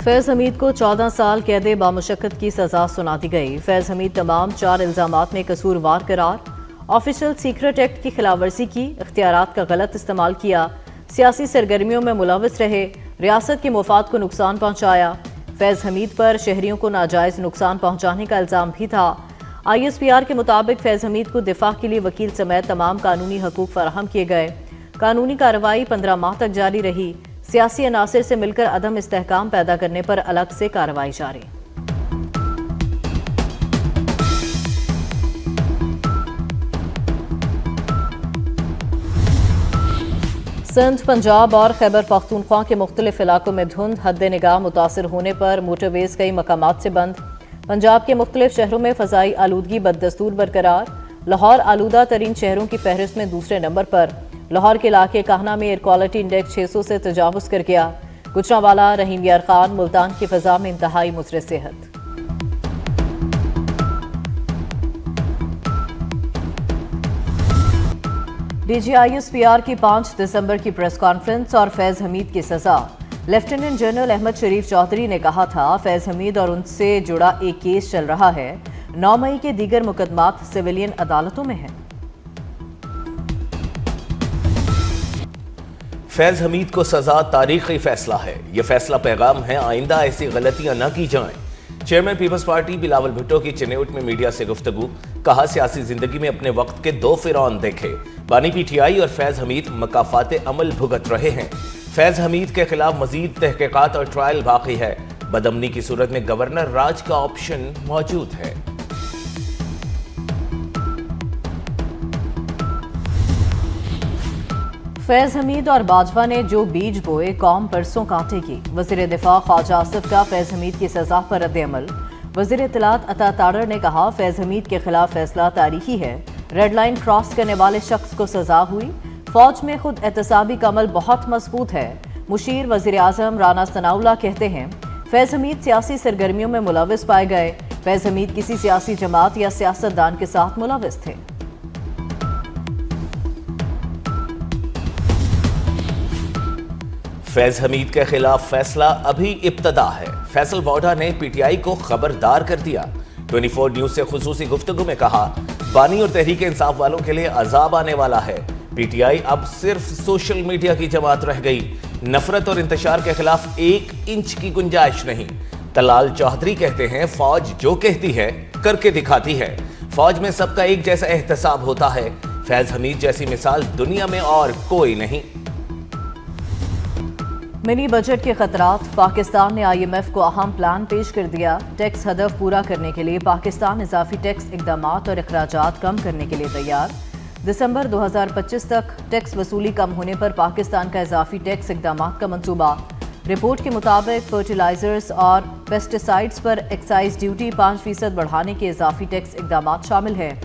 फैज़ हमीद को 14 साल कैद बामुशक्कत की सजा सुना दी गई। फैज़ हमीद तमाम 4 इल्जामात में कसूरवार करार। ऑफिशियल सीक्रेट एक्ट की खिलाफवर्जी की, इख्तियारात का गलत इस्तेमाल किया, सियासी सरगर्मियों में मुलविस रहे, रियासत के मुफाद को नुकसान पहुंचाया। फैज़ हमीद पर शहरियों को नाजायज़ नुकसान पहुंचाने का इल्ज़ाम भी था। ISPR के मुताबिक फैज़ हमीद को दिफा के लिए वकील समेत तमाम कानूनी हकूक फराहम किए गए। कानूनी कार्रवाई 15 माह तक जारी रही। सियासी अनासिर से मिलकर अदम इस्तेहकाम पैदा करने पर अलग से कार्रवाई जारी। सिंध, पंजाब और खैबर पख्तूनख्वा के मुख्तलिफ इलाकों में धुंध, हद निगाह मुतासर होने पर मोटरवेज कई मकामात से बंद। पंजाब के मुख्तलिफ शहरों में फ़ज़ाई आलूदगी बददस्तूर बरकरार। लाहौर आलूदा तरीन शहरों की फहरिस्त में दूसरे नंबर पर। लाहौर के इलाके काहना में एयर क्वालिटी इंडेक्स 600 से तजावुज़ कर गया। गुजरांवाला, रहीम यार खान, मुल्तान की फ़ज़ा में इंतहाई मुज़र सेहत। DG ISPR की 5 दिसंबर की प्रेस कॉन्फ्रेंस और फैज़ हमीद की सजा। लेफ्टिनेंट जनरल अहमद शरीफ चौधरी ने कहा था, फैज़ हमीद और उनसे जुड़ा एक केस चल रहा है। 9 मई के दीगर मुकदमात सिविलियन अदालतों में हैं। फैज़ हमीद को सजा तारीखी फैसला है। यह फैसला पैगाम है, आइंदा ऐसी गलतियां न की जाएं। Chairman Peoples Party Bilawal Bhutto की चिन्नौट में मीडिया से गुफ्तगू। कहा, सियासी जिंदगी में अपने वक्त के 2 फिरौन देखे। बानी PTI और फैज़ हमीद मकाफात अमल भुगत रहे हैं। फैज़ हमीद के खिलाफ मजीद तहकीकात और ट्रायल बाकी है। बदअमनी की सूरत में गवर्नर राज का ऑप्शन मौजूद है। फैज़ हमीद और बाजवा ने जो बीज बोए कौम परसों काटेगी। वज़ीर दिफा ख्वाजा आसिफ का फैज़ हमीद की सजा पर रद्द-ए-अमल। वज़ीर इत्तलात अता तारड़ ने कहा, फैज़ हमीद के खिलाफ फैसला तारीखी है। रेड लाइन क्रॉस करने वाले शख्स को सजा हुई। फौज में खुद एहतसाबी का अमल बहुत मजबूत है। मुशीर वज़ीर आज़म राना सनाउल्लाह कहते हैं, फैज़ हमीद सियासी सरगर्मियों में मुलविस पाए गए। फैज़ हमीद किसी सियासी जमात या सियासतदान के साथ मुलविस थे। फैज़ हमीद के खिलाफ फैसला अभी इब्तदा है। फैसल वोडा ने PTI को खबरदार कर दिया। 24 न्यूज से खुसूसी गुफ्तगू में कहा, बानी और तहरीक इंसाफ वालों के लिए अजाब आने वाला है। PTI अब सिर्फ सोशल मीडिया की जमात रह गई। नफरत और इंतशार के खिलाफ 1 इंच की गुंजाइश नहीं। तलाल चौधरी कहते हैं, फौज जो कहती है करके दिखाती है। फौज में सबका एक जैसा एहतसाब होता है। फैज़ हमीद जैसी मिसाल दुनिया में और कोई नहीं। मिनी बजट के खतरात। पाकिस्तान ने IMF को अहम प्लान पेश कर दिया। टैक्स हदफ पूरा करने के लिए पाकिस्तान इजाफी टैक्स इकदामात और अखराजात कम करने के लिए तैयार। दिसंबर 2025 तक टैक्स वसूली कम होने पर पाकिस्तान का इजाफी टैक्स इकदामात का मंसूबा। रिपोर्ट के मुताबिक फर्टिलाइजर्स और पेस्टिसाइड्स पर एक्साइज ड्यूटी 5% बढ़ाने के इजाफी टैक्स इकदामात शामिल है।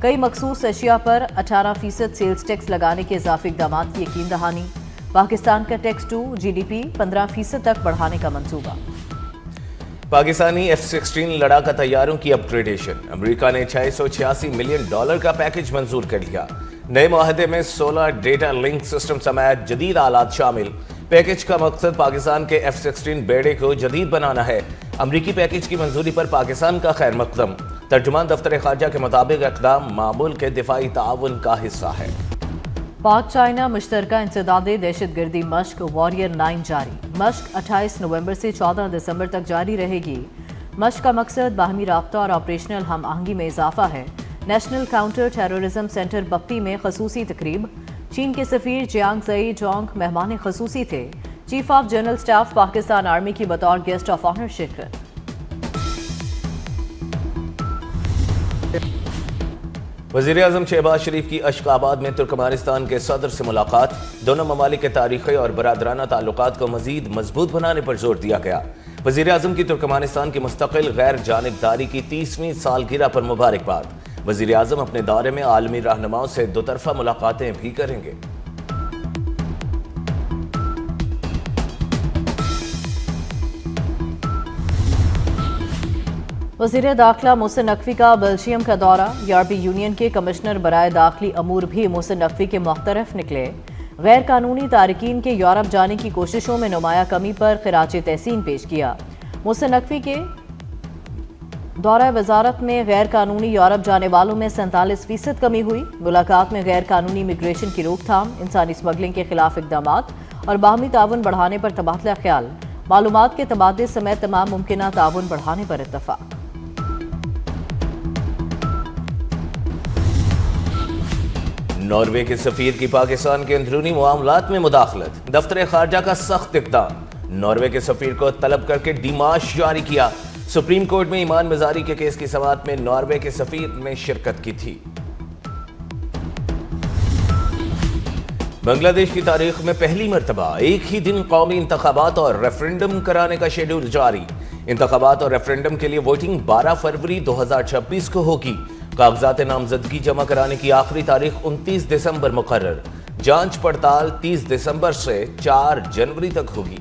कई मखसूस अशिया पर 18% सेल्स टैक्स लगाने के इजाफी इकदामात की यकीन दहानी। पाकिस्तान का टैक्स टू GDP 15% तक बढ़ाने का मंसूबा। पाकिस्तानी F-16 लड़ाका तैयारों की अपग्रेडेशन। अमेरिका ने $686 मिलियन का पैकेज मंजूर कर लिया। नए मुआहदे में 16 डेटा लिंक सिस्टम समेत जदीद आलात शामिल। पैकेज का मकसद पाकिस्तान के F-16 बेड़े को जदीद बनाना है। अमरीकी पैकेज की मंजूरी पर पाकिस्तान का खैर मकदम। तर्जुमान दफ्तर खारजा के मुताबिक इक़दाम मामूल के दिफाई ताउन का हिस्सा है। पाक चाइना मुश्तरका इंसदादे दहशतगर्दी मश्क वॉरियर 9 जारी। मश्क 28 नवंबर से 14 दिसंबर तक जारी रहेगी। मश्क का मकसद बाहमी राब्ता और ऑपरेशनल हम आहंगी में इजाफा है। National counter terrorism centre Bappi में खसूसी तकरीब। चीन के सफीर जियांग ज़ई जोंग मेहमान खसूसी थे। Chief of general staff Pakistan army की बतौर गेस्ट ऑफ ऑनर शिरकत। वज़ीर आज़म शहबाज शरीफ की अशकाबाद में तुर्कमानिस्तान के सदर से मुलाकात। दोनों ममालिक के तारीख़ी और बरादराना ताल्लुकात को मज़ीद मजबूत बनाने पर जोर दिया गया। वज़ीर आज़म की तुर्कमानिस्तान की मुस्तकिल गैर जानिबदारी की 30वीं सालगिरह पर मुबारकबाद। वज़ीर आज़म अपने दौरे में आलमी रहनुमाओं से दोतरफा मुलाकातें भी करेंगे। वज़ीर दाखिला मोहसिन नकवी का बेल्जियम का दौरा। यूरोपीय यूनियन के कमिश्नर बराए दाखिली अमूर भी मोहसिन नकवी के मुख्तरफ निकले। غیر قانونی تارکین کے یورپ جانے کی کوششوں میں نمایاں کمی پر خراج تحسین پیش کیا۔ محسن نقوی کے دورہ وزارت میں غیر قانونی یورپ جانے والوں میں 47% کمی ہوئی۔ ملاقات میں غیر قانونی امیگریشن کی روک تھام، انسانی اسمگلنگ کے خلاف اقدامات اور باہمی تعاون بڑھانے پر تبادلہ خیال، معلومات کے تبادلے سمیت تمام ممکنہ تعاون بڑھانے پر اتفاق۔ ناروے کے سفیر کی پاکستان کے اندرونی معاملات میں مداخلت، دفتر خارجہ کا سخت اقدام، ناروے کے سفیر کو طلب کر کے ڈیمارش جاری کیا۔ سپریم کورٹ میں ایمان مزاری کے کیس کی سماعت میں ناروے کے سفیر نے شرکت کی تھی۔ بنگلہ دیش کی تاریخ میں پہلی مرتبہ ایک ہی دن قومی انتخابات اور ریفرنڈم کرانے کا شیڈول جاری۔ انتخابات اور ریفرنڈم کے لیے ووٹنگ 12 فروری 2026 کو ہوگی۔ کاغذات نامزدگی جمع کرانے کی آخری تاریخ 29 دسمبر مقرر۔ جانچ پڑتال 30 دسمبر سے 4 جنوری تک ہوگی۔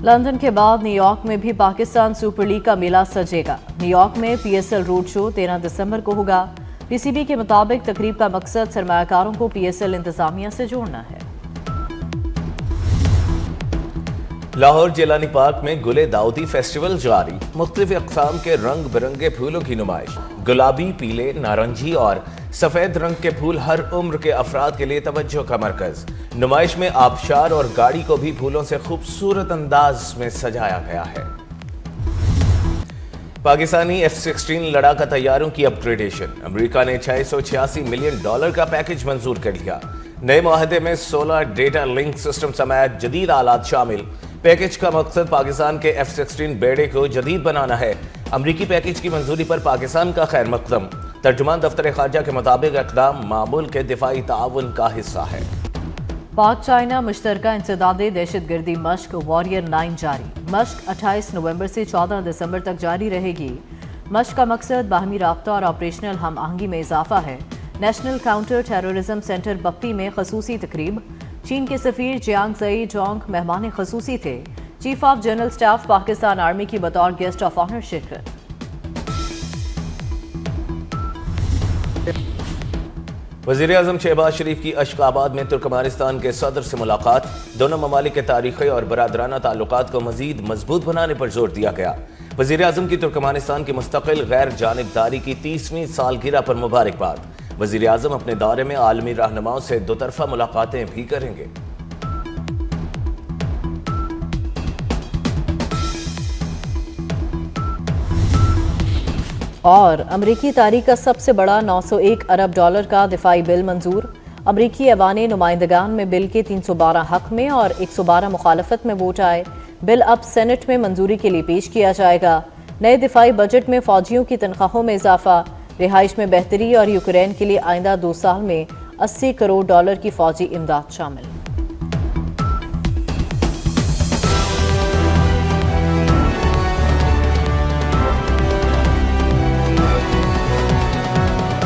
لندن کے بعد نیو یارک میں بھی پاکستان سپر لیگ کا میلہ سجے گا۔ نیو یارک میں P S L road show 13 دسمبر کو ہوگا۔ پی سی بی کے مطابق تقریب کا مقصد سرمایہ کاروں کو پی ایس ایل انتظامیہ سے جوڑنا ہے۔ لاہور جیلانی پارک میں گل داؤدی فیسٹیول جاری، مختلف اقسام کے رنگ برنگے پھولوں کی نمائش، گلابی، پیلے، نارنجی اور سفید رنگ کے پھول ہر عمر کے افراد کے لیے توجہ کا مرکز۔ نمائش میں آبشار اور گاڑی کو بھی پھولوں سے خوبصورت انداز میں سجایا گیا ہے۔ پاکستانی F-16 لڑاکا طیاروں کی اپ گریڈیشن، امریکہ نے $686 ملین کا پیکج منظور کر لیا۔ نئے معاہدے میں 16 ڈیٹا لنک سسٹم سمیت جدید آلات شامل۔ پیکج کا مقصد پاکستان کے F-16 بیڑے کو جدید بنانا ہے۔ امریکی پیکج کی منظوری پر پاکستان کا خیر مقدم۔ ترجمان دفتر خارجہ کے مطابق اقدام معمول کے دفاعی تعاون کا حصہ ہے۔ پاک چائنا مشترکہ انسداد دہشت گردی مشق واریر 9 جاری۔ مشق 28 نومبر سے 14 دسمبر تک جاری رہے گی۔ مشق کا مقصد باہمی رابطہ اور آپریشنل ہم آہنگی میں اضافہ ہے۔ National counter terrorism centre Bappi میں خصوصی تقریب، چین کے سفیر جیانگ زئی جونگ مہمان خصوصی تھے۔ Chief of general staff Pakistan army کی بطور گیسٹ آف آنر شرکت۔ وزیراعظم شہباز شریف کی اشخاباد میں ترکمانستان کے صدر سے ملاقات، دونوں ممالک کے تاریخی اور برادرانہ تعلقات کو مزید مضبوط بنانے پر زور دیا گیا۔ وزیراعظم کی ترکمانستان کی مستقل غیر جانبداری کی 30ویں سالگرہ پر مبارکباد۔ وزیراعظم اپنے دورے میں عالمی رہنماؤں سے دو طرفہ ملاقاتیں بھی کریں گے۔ اور امریکی تاریخ کا سب سے بڑا $901 ارب کا دفاعی بل منظور۔ امریکی ایوان نمائندگان میں بل کے 312 حق میں اور 112 مخالفت میں ووٹ آئے۔ بل اب سینٹ میں منظوری کے لیے پیش کیا جائے گا۔ نئے دفاعی بجٹ میں فوجیوں کی تنخواہوں میں اضافہ، رہائش میں بہتری اور یوکرین کے لیے آئندہ 2 سال میں $80 کروڑ کی فوجی امداد شامل۔